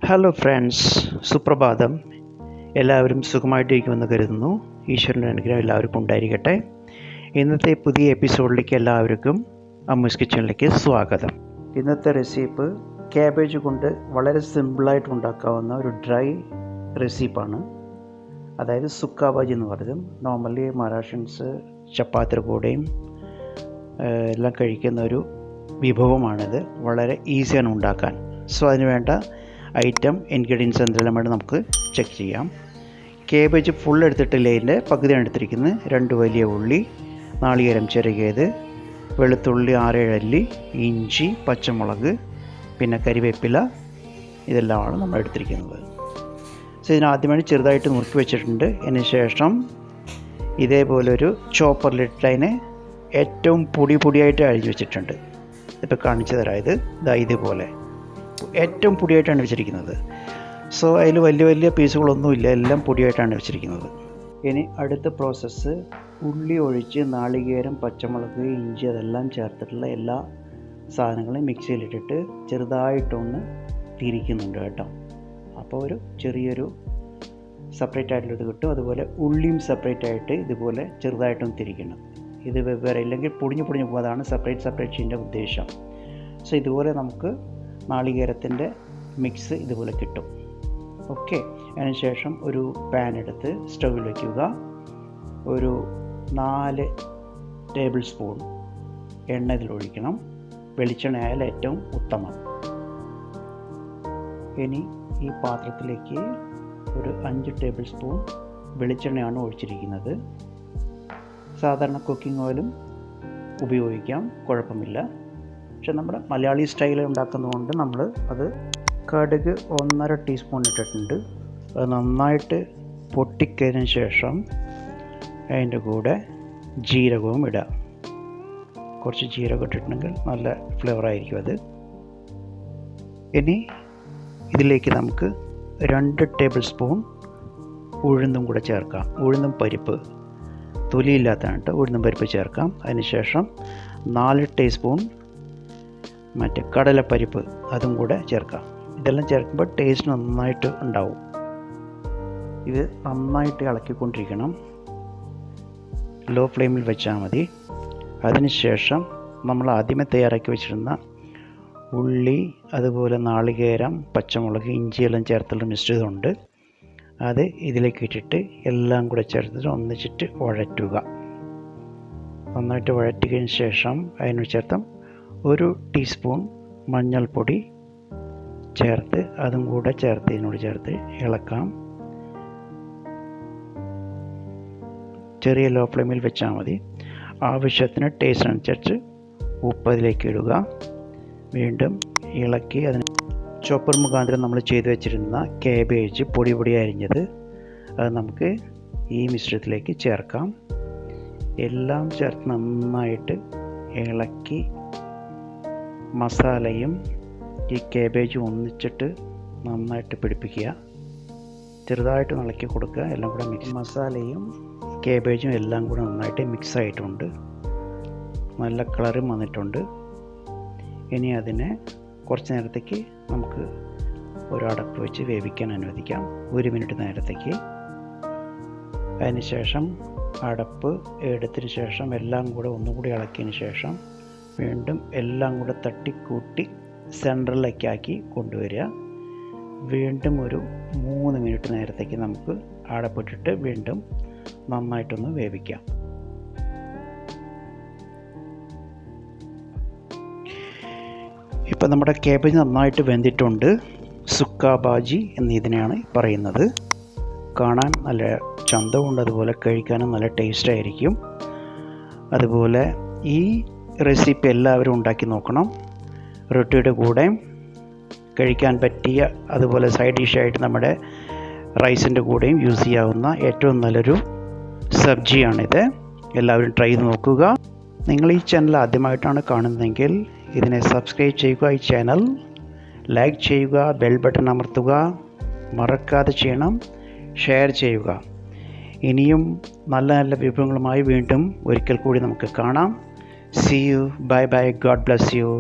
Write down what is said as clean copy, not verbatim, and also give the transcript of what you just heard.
Hello friends, സുപ്രഭാതം. എല്ലാവരും സുഖമായിട്ടിരിക്കുമെന്ന് കരുതുന്നു. ഈശ്വരൻ്റെ അനുഗ്രഹം എല്ലാവർക്കും ഉണ്ടായിരിക്കട്ടെ. ഇന്നത്തെ പുതിയ എപ്പിസോഡിലേക്ക് എല്ലാവർക്കും അമ്മൂസ് കിച്ചണിലേക്ക് സ്വാഗതം. ഇന്നത്തെ റെസിപ്പി ക്യാബേജ് കൊണ്ട് വളരെ സിമ്പിളായിട്ട് ഉണ്ടാക്കാവുന്ന ഒരു ഡ്രൈ റെസിപ്പാണ്. അതായത് സുക്ക ഭാജി എന്ന് പറയും. നോർമലി മഹാരാഷ്ട്രൻസ് ചപ്പാത്തിയുടെ കൂടെയും എല്ലാം കഴിക്കുന്ന ഒരു വിഭവമാണിത്. വളരെ ഈസിയാണ് ഉണ്ടാക്കാൻ. സോ അതിന് വേണ്ട ഇൻഗ്രീഡിയൻസ് എന്തെല്ലാം വേണം നമുക്ക് ചെക്ക് ചെയ്യാം. കേബേജ് ഫുൾ എടുത്തിട്ടില്ല, ഇതിൻ്റെ പകുതിയാണ് എടുത്തിരിക്കുന്നത്. 2 വലിയ ഉള്ളി, നാളികേരം ചിരകിയത്, വെളുത്തുള്ളി 6-7 അല്ലി, ഇഞ്ചി, പച്ചമുളക്, പിന്നെ കരിവേപ്പില, ഇതെല്ലാമാണ് നമ്മൾ എടുത്തിരിക്കുന്നത്. സോ ഇതിനാദ്യമായി ചെറുതായിട്ട് നുറുക്കി വെച്ചിട്ടുണ്ട്. അതിന് ശേഷം ഇതേപോലൊരു ചോപ്പറിലിട്ട് അതിനെ ഏറ്റവും പൊടിയായിട്ട് അരിഞ്ഞ് വെച്ചിട്ടുണ്ട്. ഇപ്പോൾ കാണിച്ചു തരാം. ഇതുപോലെ ഏറ്റവും പൊടിയായിട്ടാണ് വെച്ചിരിക്കുന്നത്. സോ അതിൽ വലിയ പീസുകളൊന്നുമില്ല, എല്ലാം പൊടിയായിട്ടാണ് വെച്ചിരിക്കുന്നത്. ഇനി അടുത്ത പ്രോസസ്സ്, ഉള്ളി ഒഴിച്ച് നാളികേരം, പച്ചമുളക്, ഇഞ്ചി അതെല്ലാം ചേർത്തിട്ടുള്ള എല്ലാ സാധനങ്ങളും മിക്സിയിലിട്ടിട്ട് ചെറുതായിട്ടൊന്ന് തിരിക്കുന്നുണ്ട് കേട്ടോ. അപ്പോൾ ഒരു ചെറിയൊരു സെപ്പറേറ്റ് ആയിട്ടുള്ളത് കിട്ടും. അതുപോലെ ഉള്ളിയും സെപ്പറേറ്റ് ആയിട്ട് ഇതുപോലെ ചെറുതായിട്ടൊന്ന് തിരിക്കണം. ഇത് വെവ്വേറെ, ഇല്ലെങ്കിൽ പൊടിഞ്ഞു പോകുന്നതാണ് സെപ്പറേറ്റ് ചെയ്യുന്ന ഉദ്ദേശം. സോ ഇതുപോലെ നമുക്ക് നാളികേരത്തിൻ്റെ മിക്സ് ഇതുപോലെ കിട്ടും. ഓക്കെ. അതിനുശേഷം ഒരു പാൻ എടുത്ത് സ്റ്റൗവിൽ വയ്ക്കുക. ഒരു 4 ടേബിൾ സ്പൂൺ എണ്ണ ഇതിലൊഴിക്കണം. വെളിച്ചെണ്ണ ആയാൽ ഏറ്റവും ഉത്തമം. ഇനി ഈ പാത്രത്തിലേക്ക് ഒരു 5 ടേബിൾ സ്പൂൺ വെളിച്ചെണ്ണയാണ് ഒഴിച്ചിരിക്കുന്നത്. സാധാരണ കുക്കിംഗ് ഓയിലും ഉപയോഗിക്കാം, കുഴപ്പമില്ല. പക്ഷെ നമ്മുടെ മലയാളി സ്റ്റൈലിൽ ഉണ്ടാക്കുന്നതുകൊണ്ട് നമ്മൾ അത് കടുക് 1.5 ടീസ്പൂൺ ഇട്ടിട്ടുണ്ട്. അത് നന്നായിട്ട് പൊട്ടിക്കതിന് ശേഷം അതിൻ്റെ കൂടെ ജീരകവും ഇടുക. കുറച്ച് ജീരകം ഇട്ടിട്ടുണ്ടെങ്കിൽ നല്ല ഫ്ലേവറായിരിക്കും അത്. ഇനി ഇതിലേക്ക് നമുക്ക് 2 ടേബിൾ സ്പൂൺ ഉഴുന്നും കൂടെ ചേർക്കാം. ഉഴുന്നും പരിപ്പ്, തൊലിയില്ലാത്തതാണ് കേട്ടോ. ഉഴുന്നും പരിപ്പ് ചേർക്കാം. അതിനുശേഷം 4 ടീസ്പൂൺ കടലപ്പരിപ്പ്, അതും കൂടെ ചേർക്കാം. ഇതെല്ലാം ചേർക്കുമ്പോൾ ടേസ്റ്റ് നന്നായിട്ട് ഉണ്ടാവും. ഇത് നന്നായിട്ട് ഇളക്കിക്കൊണ്ടിരിക്കണം. ലോ ഫ്ലെയിമിൽ വെച്ചാൽ മതി. അതിനുശേഷം നമ്മൾ ആദ്യമേ തയ്യാറാക്കി വെച്ചിരുന്ന ഉള്ളി, അതുപോലെ നാളികേരം, പച്ചമുളക്, ഇഞ്ചിയെല്ലാം ചേർത്തുള്ള മിശ്രിതമുണ്ട്. അത് ഇതിലേക്ക് ഇട്ടിട്ട് എല്ലാം കൂടെ ചേർത്തിട്ട് ഒന്നിച്ചിട്ട് വഴറ്റുക. നന്നായിട്ട് വഴറ്റിയതിന് ശേഷം അതിന് ചേർത്ത് 1 ടീസ്പൂൺ മഞ്ഞൾപ്പൊടി ചേർത്ത് അതും കൂടെ ഇതിനോട് ചേർത്ത് ഇളക്കാം. ചെറിയ ലോ ഫ്ലെയിമിൽ വെച്ചാൽ മതി. ആവശ്യത്തിന് ടേസ്റ്റ് അനുസരിച്ച് ഉപ്പ് അതിലേക്ക് ഇടുക. വീണ്ടും ഇളക്കി അതിന് ചോപ്പർ മുഖാന്തരം നമ്മൾ ചെയ്ത് വെച്ചിരുന്ന കാബേജ് പൊടി അരിഞ്ഞത് അത് നമുക്ക് ഈ മിശ്രിതത്തിലേക്ക് ചേർക്കാം. എല്ലാം ചേർത്ത് നന്നായിട്ട് ഇളക്കി മസാലയും ഈ കാബേജും ഒന്നിച്ചിട്ട് നന്നായിട്ട് പിടിപ്പിക്കുക. ചെറുതായിട്ട് ഇളക്കി കൊടുക്കുക. എല്ലാം കൂടെ മസാലയും കാബേജും എല്ലാം കൂടെ നന്നായിട്ട് മിക്സ് ആയിട്ടുണ്ട്. നല്ല കളറും വന്നിട്ടുണ്ട്. ഇനി അതിനെ കുറച്ച് നേരത്തേക്ക് നമുക്ക് ഒരു അടപ്പ് വെച്ച് വേവിക്കാൻ അനുവദിക്കാം, 1 മിനിറ്റ് നേരത്തേക്ക്. അതിനുശേഷം അടപ്പ് എടുത്തതിന് ശേഷം എല്ലാം കൂടെ ഒന്നുകൂടി ഇളക്കിയതിന് ശേഷം വീണ്ടും എല്ലാം കൂടെ തട്ടിക്കൂട്ടി സെൻട്രലിലേക്കാക്കി കൊണ്ടുവരിക. വീണ്ടും ഒരു 3 മിനിറ്റ് നേരത്തേക്ക് നമുക്ക് അടപ്പിട്ടിട്ട് വീണ്ടും നന്നായിട്ടൊന്ന് വേവിക്കാം. ഇപ്പം നമ്മുടെ കാബേജ് നന്നായിട്ട് വെന്തിട്ടുണ്ട്. സുക്ക ഭാജി എന്നതിനെയാണ് പറയുന്നത്. കാണാൻ നല്ല ചന്തമുണ്ട്, അതുപോലെ കഴിക്കാനും നല്ല ടേസ്റ്റ് ആയിരിക്കും. അതുപോലെ ഈ റെസിപ്പി എല്ലാവരും ഉണ്ടാക്കി നോക്കണം. റൊട്ടിയുടെ കൂടെ കഴിക്കാൻ പറ്റിയ, അതുപോലെ സൈഡ് ഡിഷായിട്ട് നമ്മുടെ റൈസിൻ്റെ കൂടെയും യൂസ് ചെയ്യാവുന്ന ഏറ്റവും നല്ലൊരു സബ്ജിയാണിത്. എല്ലാവരും ട്രൈ ചെയ്ത് നോക്കുക. നിങ്ങൾ ഈ ചാനൽ ആദ്യമായിട്ടാണ് കാണുന്നതെങ്കിൽ ഇതിനെ സബ്സ്ക്രൈബ് ചെയ്യുക. ഈ ചാനൽ ലൈക്ക് ചെയ്യുക, ബെൽ ബട്ടൺ അമർത്തുക, മറക്കാതെ ചെയ്യണം, ഷെയർ ചെയ്യുക. ഇനിയും നല്ല വിഭവങ്ങളുമായി വീണ്ടും ഒരിക്കൽ കൂടി നമുക്ക് കാണാം. See you. Bye. God bless you.